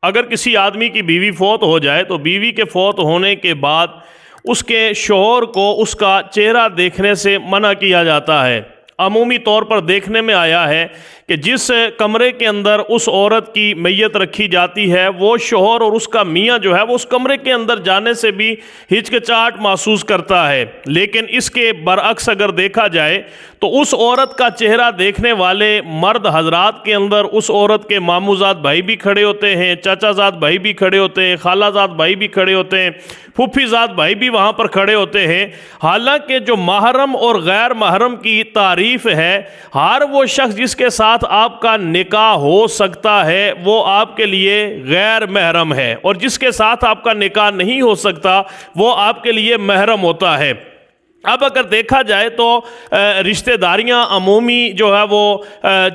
اگر کسی آدمی کی بیوی فوت ہو جائے تو بیوی کے فوت ہونے کے بعد اس کے شوہر کو اس کا چہرہ دیکھنے سے منع کیا جاتا ہے۔ عمومی طور پر دیکھنے میں آیا ہے کہ جس کمرے کے اندر اس عورت کی میت رکھی جاتی ہے وہ شوہر اور اس کا میاں جو ہے وہ اس کمرے کے اندر جانے سے بھی ہچکچاہٹ محسوس کرتا ہے، لیکن اس کے برعکس اگر دیکھا جائے تو اس عورت کا چہرہ دیکھنے والے مرد حضرات کے اندر اس عورت کے ماموں زاد بھائی بھی کھڑے ہوتے ہیں، چاچا زاد بھائی بھی کھڑے ہوتے ہیں، خالہ زاد بھائی بھی کھڑے ہوتے ہیں، پھوپھی زاد بھائی بھی وہاں پر کھڑے ہوتے ہیں۔ حالانکہ جو محرم اور غیر محرم کی تعریف ہے، ہر وہ شخص جس کے ساتھ آپ کا نکاح ہو سکتا ہے وہ آپ کے لیے غیر محرم ہے، اور جس کے ساتھ آپ کا نکاح نہیں ہو سکتا وہ آپ کے لیے محرم ہوتا ہے۔ اب اگر دیکھا جائے تو رشتہ داریاں عمومی جو ہے وہ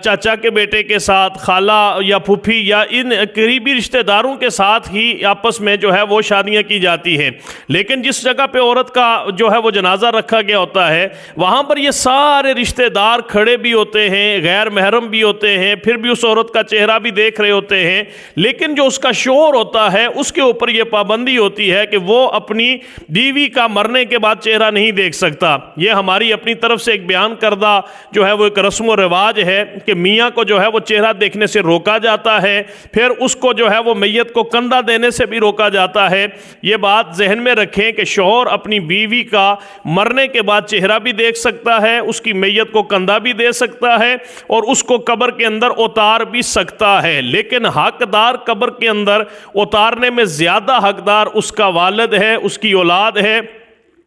چاچا کے بیٹے کے ساتھ، خالہ یا پھوپھی یا ان قریبی رشتہ داروں کے ساتھ ہی آپس میں جو ہے وہ شادیاں کی جاتی ہیں، لیکن جس جگہ پہ عورت کا جو ہے وہ جنازہ رکھا گیا ہوتا ہے وہاں پر یہ سارے رشتہ دار کھڑے بھی ہوتے ہیں، غیر محرم بھی ہوتے ہیں، پھر بھی اس عورت کا چہرہ بھی دیکھ رہے ہوتے ہیں، لیکن جو اس کا شوہر ہوتا ہے اس کے اوپر یہ پابندی ہوتی ہے کہ وہ اپنی بیوی کا مرنے کے بعد چہرہ نہیں دیکھ سکتا۔ یہ ہماری اپنی طرف سے ایک بیان کردہ جو ہے وہ ایک رسم و رواج ہے کہ میاں کو جو ہے وہ چہرہ دیکھنے سے روکا جاتا ہے، پھر اس کو جو ہے وہ میت کو کندھا دینے سے بھی روکا جاتا ہے۔ یہ بات ذہن میں رکھیں کہ شوہر اپنی بیوی کا مرنے کے بعد چہرہ بھی دیکھ سکتا ہے، اس کی میت کو کندھا بھی دے سکتا ہے اور اس کو قبر کے اندر اتار بھی سکتا ہے، لیکن حقدار قبر کے اندر اتارنے میں زیادہ حقدار اس کا والد ہے، اس کی اولاد ہے،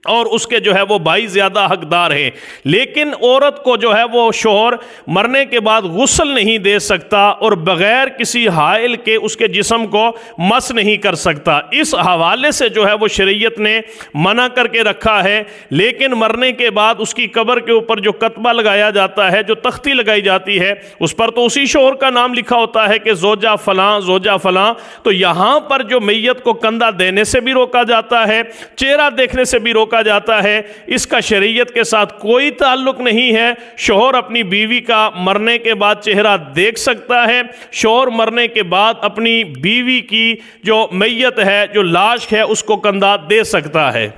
اور اس کے جو ہے وہ بھائی زیادہ حقدار ہیں۔ لیکن عورت کو جو ہے وہ شوہر مرنے کے بعد غسل نہیں دے سکتا اور بغیر کسی حائل کے اس کے جسم کو مس نہیں کر سکتا۔ اس حوالے سے جو ہے وہ شریعت نے منع کر کے رکھا ہے، لیکن مرنے کے بعد اس کی قبر کے اوپر جو کتبہ لگایا جاتا ہے، جو تختی لگائی جاتی ہے، اس پر تو اسی شوہر کا نام لکھا ہوتا ہے کہ زوجہ فلاں زوجہ فلاں، تو یہاں پر جو میت کو کندھا دینے سے بھی روکا جاتا ہے، چہرہ دیکھنے سے بھی روکا جاتا ہے، اس کا شریعت کے ساتھ کوئی تعلق نہیں ہے۔ شوہر اپنی بیوی کا مرنے کے بعد چہرہ دیکھ سکتا ہے، شوہر مرنے کے بعد اپنی بیوی کی جو میت ہے، جو لاش ہے، اس کو کندھا دے سکتا ہے۔